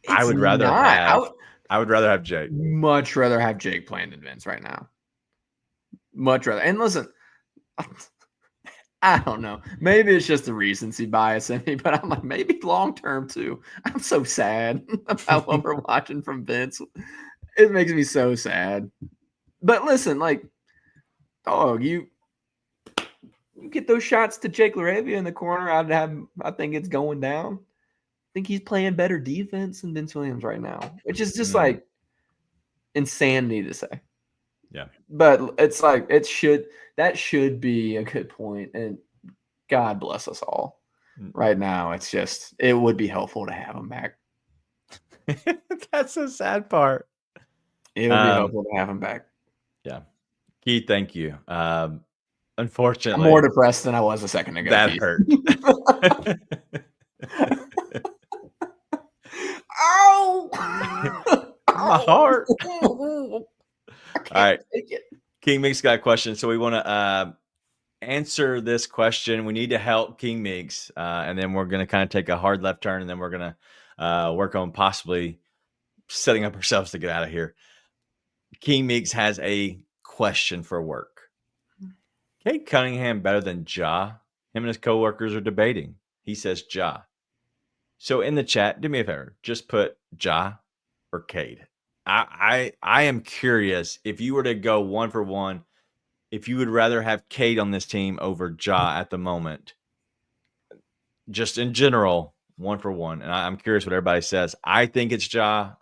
I would rather have Jake. Much rather have Jake playing than Vince right now. Much rather. And listen, I don't know. Maybe it's just the recency bias in me, but I'm like, maybe long term too. I'm so sad about what we're watching from Vince. It makes me so sad. But listen, like, dog, you get those shots to Jake LaRavia in the corner. I think it's going down. I think he's playing better defense than Vince Williams right now, which is just like insanity to say. Yeah. But it's like that should be a good point. And God bless us all. Right now, it would be helpful to have him back. That's the sad part. It would be helpful to have him back. Yeah. Keith, thank you. Unfortunately, I'm more depressed than I was a second ago. That Keith. hurt. Ow! My heart. All right. King Meeks got a question. So we want to answer this question. We need to help King Meeks. And then we're going to kind of take a hard left turn. And then we're going to work on possibly setting up ourselves to get out of here. King Meeks has a question for work. Cade Cunningham better than Ja? Him and his coworkers are debating. He says Ja. So in the chat, do me a favor. Just put Ja or Cade. I am curious if you were to go one for one, if you would rather have Cade on this team over Ja at the moment. Just in general, one for one. And I'm curious what everybody says. I think it's Ja.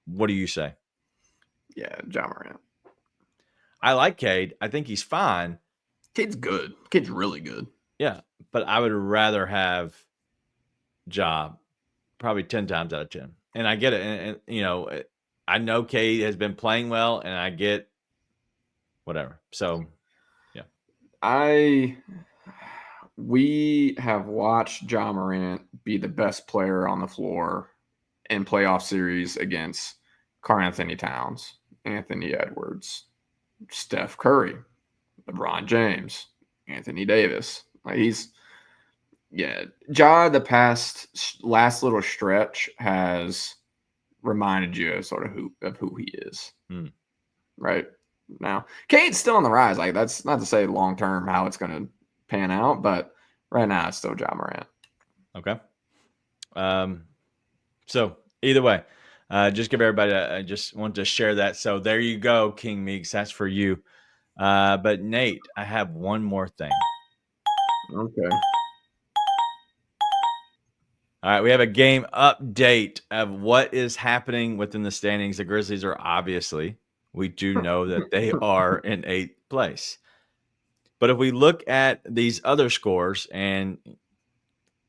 What do you say? Yeah, Ja Morant. I like Cade. I think he's fine. Cade's good. Cade's really good. Yeah, but I would rather have Ja probably 10 times out of 10. And I get it. And you know, I know Cade has been playing well, and I get whatever. So, yeah. We have watched Ja Morant be the best player on the floor in playoff series against Karl-Anthony Towns, Anthony Edwards, Steph Curry, LeBron James, Anthony Davis. Like Ja, the last little stretch has reminded you of sort of who he is. Right now, Cade's still on the rise. Like that's not to say long term how it's going to pan out, but right now it's still Ja Morant. Okay. So either way, just give everybody. I just want to share that. So there you go, King Meeks. That's for you. But Nate, I have one more thing. Okay. All right, we have a game update of what is happening within the standings. The Grizzlies are obviously, we do know that they are in 8th place. But if we look at these other scores, and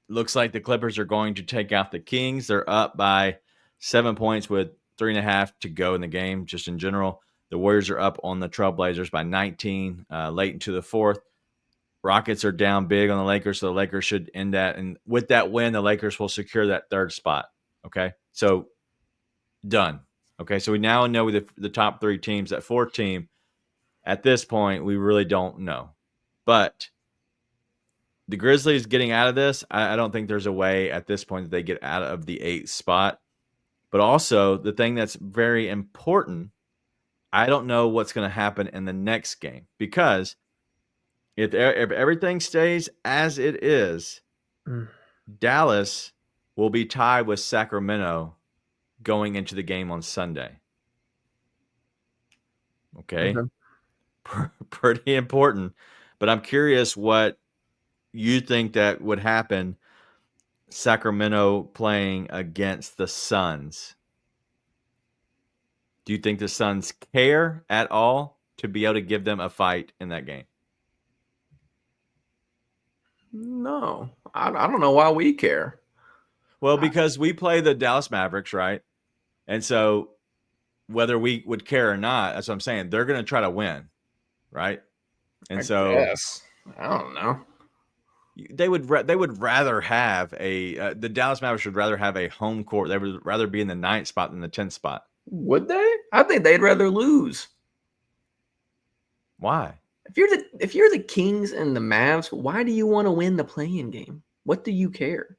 looks like the Clippers are going to take out the Kings. They're up by 7 points with 3.5 to go in the game, just in general. The Warriors are up on the Trailblazers by 19 late into the fourth. Rockets are down big on the Lakers, so the Lakers should end that. And with that win, the Lakers will secure that third spot. Okay, so done. Okay, so we now know the top 3 teams. That fourth team, at this point, we really don't know. But the Grizzlies getting out of this, I don't think there's a way at this point that they get out of the 8th spot. But also, the thing that's very important, I don't know what's going to happen in the next game, because if everything stays as it is, Dallas will be tied with Sacramento going into the game on Sunday. Okay. Pretty important. But I'm curious what you think that would happen, Sacramento playing against the Suns. Do you think the Suns care at all to be able to give them a fight in that game? No, I don't know why we care. Well, because we play the Dallas Mavericks, right? And so whether we would care or not, that's what I'm saying. They're going to try to win, right? And Yes, I don't know. They would rather have the Dallas Mavericks would rather have a home court. They would rather be in the 9th spot than the 10th spot. Would they? I think they'd rather lose. Why? If you're the Kings and the Mavs, why do you want to win the play-in game? What do you care?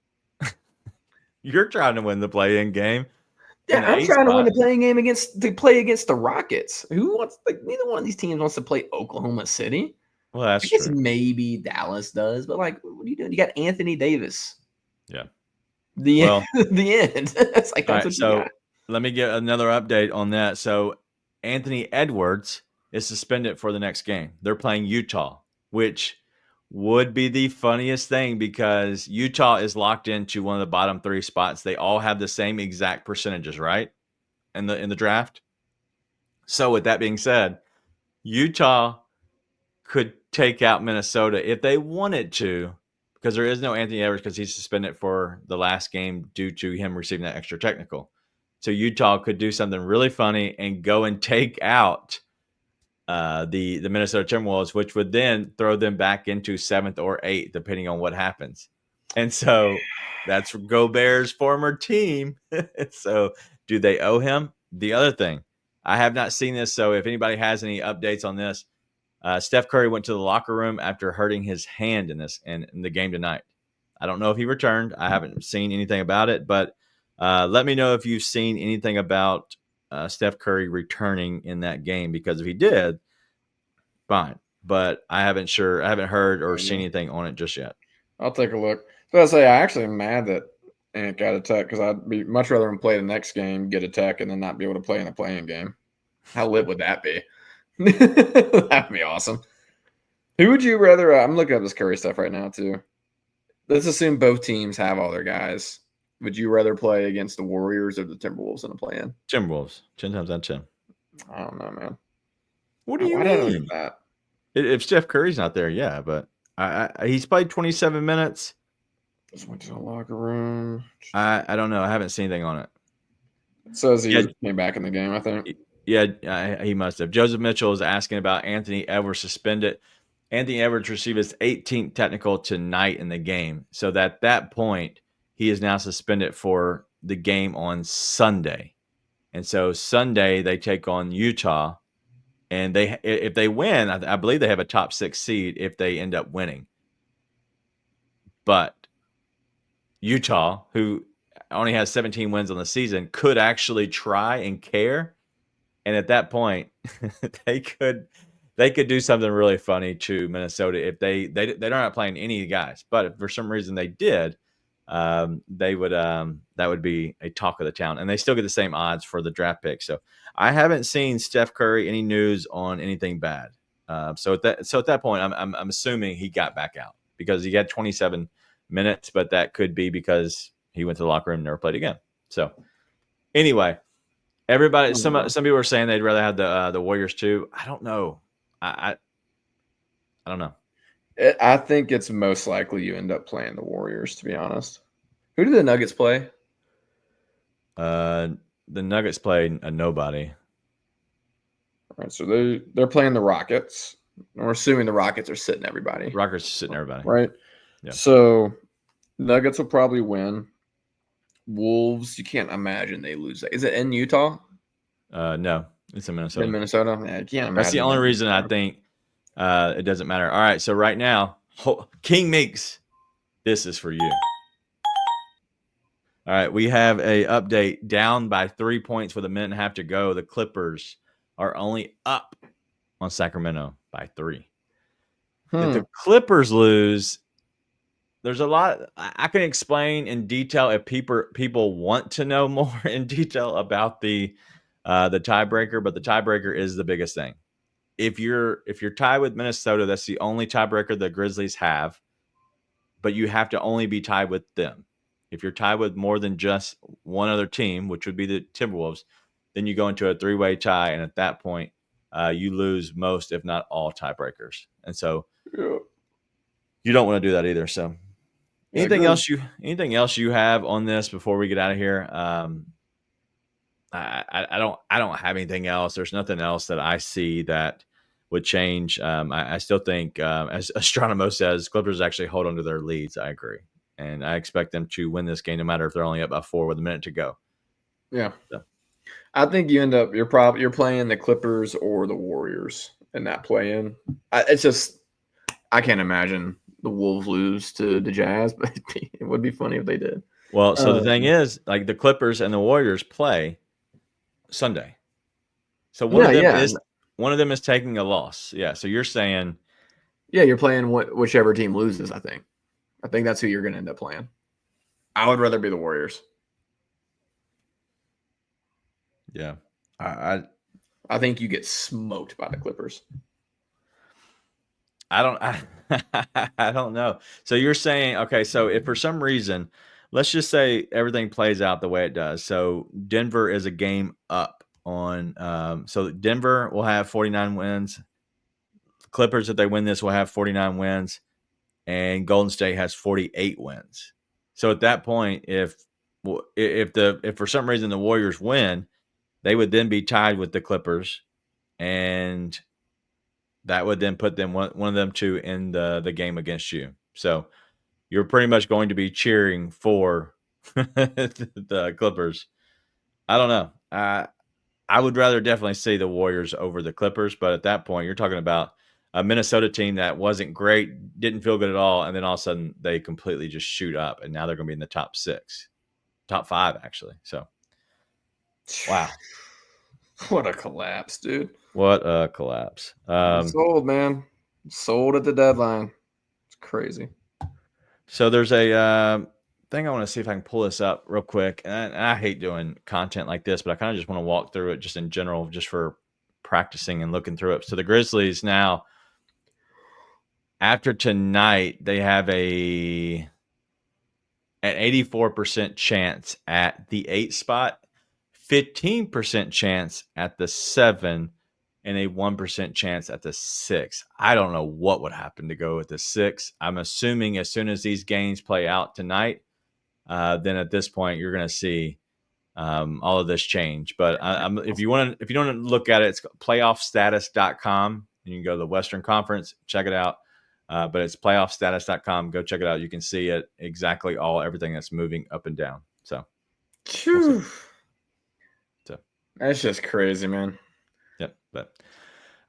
You're trying to win the play-in game. Yeah, I'm trying to win the play-in game against the Rockets. Who wants? Neither one of these teams wants to play Oklahoma City. Well, that's I guess true. maybe Dallas does, but what are you doing? You got Anthony Davis. Yeah. The end. It's like that's what you got. Let me get another update on that. So Anthony Edwards is suspended for the next game. They're playing Utah, which would be the funniest thing because Utah is locked into one of the bottom 3 spots. They all have the same exact percentages, right? In the draft. So with that being said, Utah could take out Minnesota if they wanted to, because there is no Anthony Edwards because he's suspended for the last game due to him receiving that extra technical. So Utah could do something really funny and go and take out the Minnesota Timberwolves, which would then throw them back into 7th or 8th, depending on what happens. And so that's Gobert's former team. So do they owe him? The other thing, I have not seen this, so if anybody has any updates on this, Steph Curry went to the locker room after hurting his hand in the game tonight. I don't know if he returned. I haven't seen anything about it, but let me know if you've seen anything about Steph Curry returning in that game, because if he did, fine. But I haven't heard or seen anything on it just yet. I'll take a look. So I say I actually am mad that Ant got a tech because I'd be much rather him play the next game, get a tech, and then not be able to play in the play-in game. How lit would that be? That'd be awesome. Who would you rather? I'm looking at this Curry stuff right now too. Let's assume both teams have all their guys. Would you rather play against the Warriors or the Timberwolves in a play-in? Timberwolves, 10 times out of 10. I don't know, man. What do you mean? That? If Steph Curry's not there, yeah, but he's played 27 minutes. Just went to the locker room. I don't know. I haven't seen anything on it. It says he came back in the game, I think. Yeah, he must have. Joseph Mitchell is asking about Anthony Edwards suspended. Anthony Edwards received his 18th technical tonight in the game. So at that point, he is now suspended for the game on Sunday. And so Sunday, they take on Utah. And if they win, I believe they have a top 6 seed if they end up winning. But Utah, who only has 17 wins on the season, could actually try and care. And at that point, they could do something really funny to Minnesota if they're not playing any guys. But if for some reason they did, they would that would be a talk of the town, and they still get the same odds for the draft pick. So I haven't seen Steph Curry any news on anything bad. So at that point, I'm assuming he got back out because he had 27 minutes, but that could be because he went to the locker room and never played again. So anyway, everybody, some people were saying they'd rather have the Warriors too. I don't know. I don't know. I think it's most likely you end up playing the Warriors, to be honest. Who do the Nuggets play? The Nuggets play a nobody. All right, so they're playing the Rockets. We're assuming the Rockets are sitting everybody. Rockets are sitting everybody. Right? Yeah. So Nuggets will probably win. Wolves, you can't imagine they lose that. Is it in Utah? No, it's in Minnesota. In Minnesota? Yeah, I can't imagine. That's the only reason I think it doesn't matter. All right, so right now, King Meeks, this is for you. All right, we have a update. Down by 3 points with a minute and a half to go. The Clippers are only up on Sacramento by 3. If the Clippers lose, there's a lot I can explain in detail if people want to know more in detail about the tiebreaker, but the tiebreaker is the biggest thing. If you're tied with Minnesota, that's the only tiebreaker the Grizzlies have, but you have to only be tied with them. If you're tied with more than just one other team, which would be the Timberwolves, then you go into a 3-way tie, and at that point, you lose most, if not all, tiebreakers. And so you don't want to do that either. So anything else you have on this before we get out of here? I don't have anything else. There's nothing else that I see that would change. I still think, as Astronomo says, Clippers actually hold on to their leads. I agree. And I expect them to win this game no matter if they're only up by 4 with a minute to go. Yeah. So. I think you end up you're playing the Clippers or the Warriors in that play-in. It's just I can't imagine the Wolves lose to the Jazz, but it would be funny if they did. Well, so the thing is, like, the Clippers and the Warriors play Sunday. So one of them is taking a loss. Yeah. So you're saying, you're playing whichever team loses. I think that's who you're going to end up playing. I would rather be the Warriors. Yeah. I think you get smoked by the Clippers. I don't know. So you're saying, okay, so if for some reason, let's just say everything plays out the way it does. So Denver is a game up on, so Denver will have 49 wins. Clippers, if they win this, will have 49 wins, and Golden State has 48 wins. So at that point, if for some reason the Warriors win, they would then be tied with the Clippers, and that would then put them one of them two in the game against you. So you're pretty much going to be cheering for the Clippers. I don't know. I would rather definitely see the Warriors over the Clippers, but at that point, you're talking about a Minnesota team that wasn't great, didn't feel good at all, and then all of a sudden they completely just shoot up, and now they're going to be in the top 5 actually. So, wow, what a collapse, dude! What a collapse. Sold, man. Sold at the deadline. It's crazy. So there's a thing I want to see if I can pull this up real quick. And I hate doing content like this, but I kind of just want to walk through it just in general, just for practicing and looking through it. So the Grizzlies now, after tonight, they have an 84% chance at the 8 spot, 15% chance at the 7, and a 1% chance at the 6. I don't know what would happen to go with the 6. I'm assuming as soon as these games play out tonight, then at this point you're going to see all of this change. But if you want to look at it, it's playoffstatus.com. You can go to the Western Conference, check it out. But it's playoffstatus.com. Go check it out. You can see it exactly everything that's moving up and down. So, we'll that's just crazy, man. Yep. But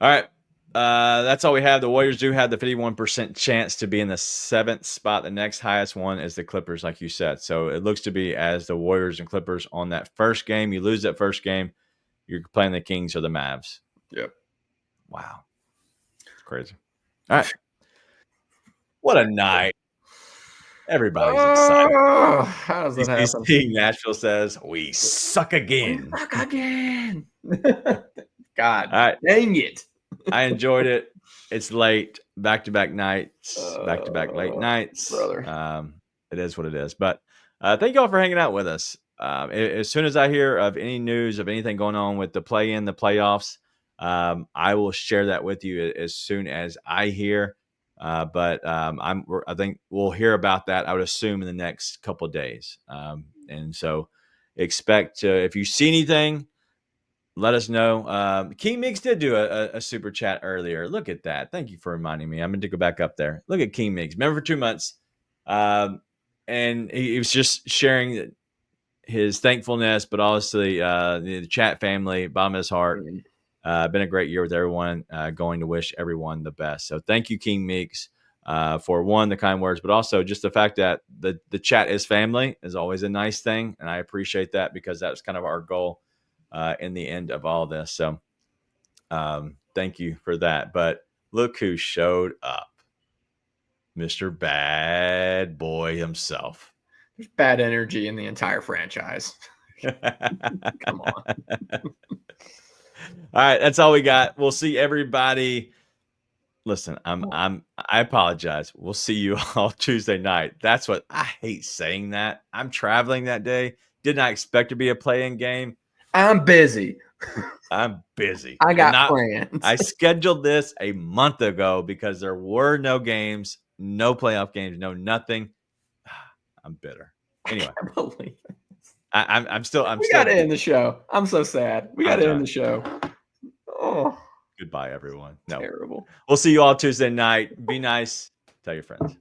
all right. That's all we have. The Warriors do have the 51% chance to be in the 7th spot. The next highest one is the Clippers, like you said. So it looks to be as the Warriors and Clippers on that first game. You lose that first game, you're playing the Kings or the Mavs. Yep. Wow. It's crazy. All right. What a night. Everybody's excited. How does that happen? Nashville says, we suck again. We suck again. God, all right. Dang it. I enjoyed it. It's late, back-to-back nights, back-to-back late nights. Brother. It is what it is. But Thank you all for hanging out with us. As soon as I hear of any news of anything going on with the play-in, the playoffs, I will share that with you as soon as I hear. But I think we'll hear about that, I would assume, in the next couple of days. And so expect if you see anything, let us know. King Mix did do a super chat earlier. Look at that. Thank you for reminding me. I'm going to go back up there. Look at King Mix. Remember for 2 months. And he was just sharing his thankfulness, but also the chat family, bottom of his heart. Been a great year with everyone. Going to wish everyone the best. So thank you, King Meeks, for the kind words, but also just the fact that the chat is family is always a nice thing, and I appreciate that because that's kind of our goal in the end of all this. So thank you for that. But look who showed up, Mr. Bad Boy himself. There's bad energy in the entire franchise. Come on. All right, that's all we got. We'll see everybody. Listen, I apologize. We'll see you all Tuesday night. That's what I hate saying that. I'm traveling that day. Did not expect to be a play-in game. I'm busy. I'm busy. I got plans. I scheduled this a month ago because there were no games, no playoff games, no nothing. I'm bitter. Anyway, I can't believe it. I'm still. We got to end the show. I'm so sad. We got to end the show. Oh, goodbye, everyone. No, terrible. We'll see you all Tuesday night. Be nice. Tell your friends.